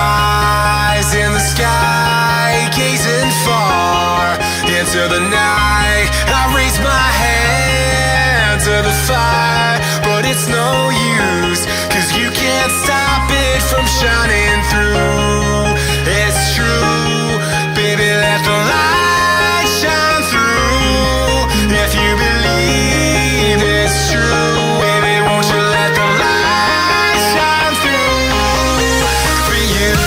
Eyes in the sky, gazing far into the night. I raise my hand to the fire, but it's no use, 'cause you can't stop it from shining through. It's true, baby, let the light shine through. If you believe it's true, baby, won't you let the light shine through for you.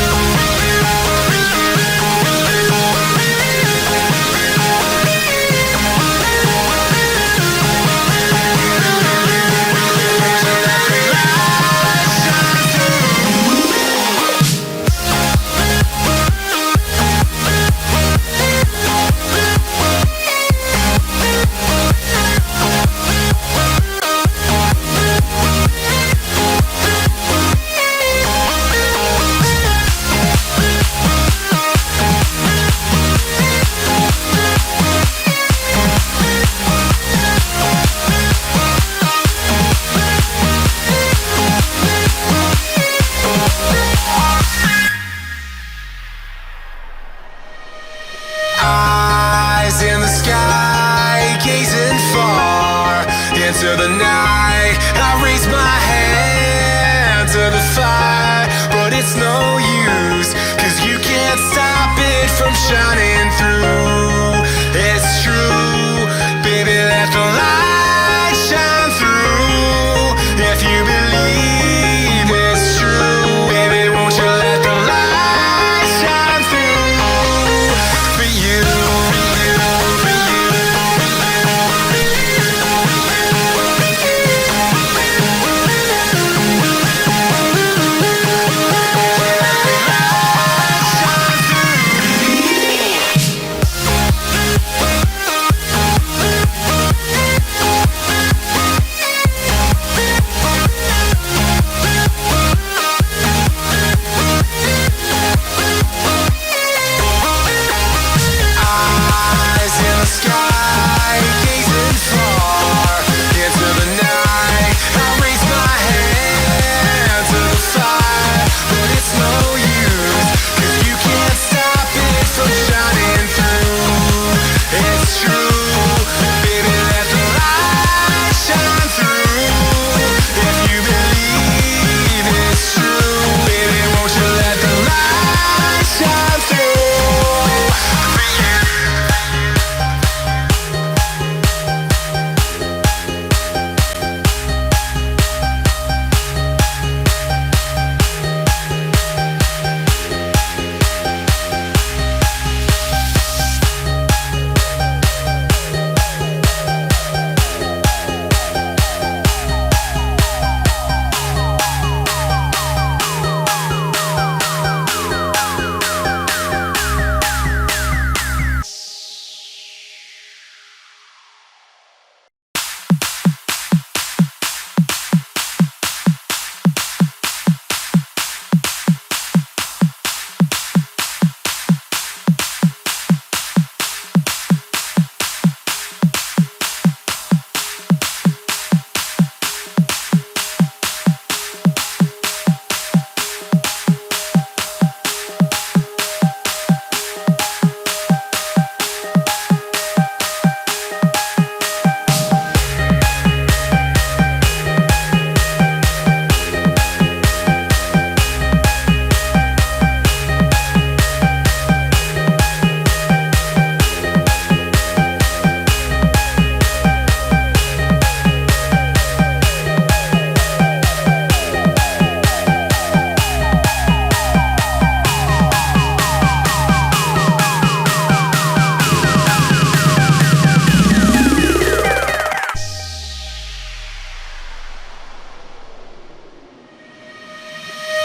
Eyes in the sky, gazing far into the night. I raise my hand to the fire, but it's no use, 'cause you can't stop it from shining through. It's true, baby, let the light shine through. If you believe it's true, baby, won't you let the light shine through for you. Eyes in the sky, gazing far into the night. I raise my hand to the fire, but it's no use, 'cause you can't stop it from shining through. It's true, baby, let the light shine through. If you believe it's true, baby, won't you let the light shine through for you.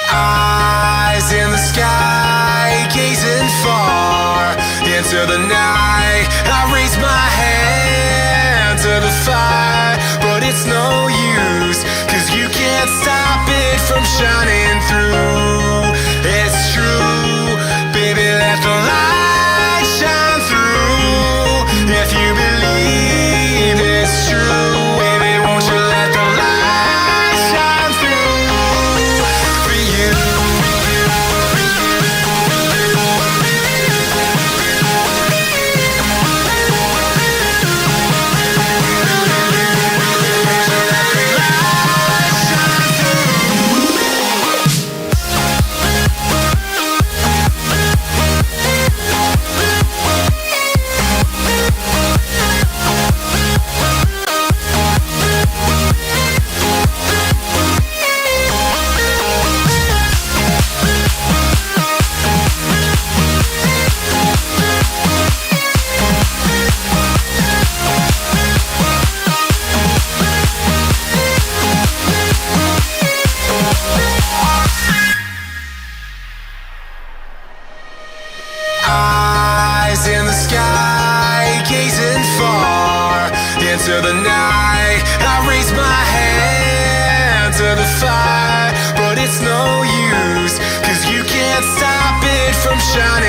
Eyes in the sky, gazing far into the night. I raise my hand to the fire, but it's no use, 'cause you can't stop it from shining through. It's true, baby, let the light shine through. If you believe it's true, baby, won't you let the light shine through for you. shining.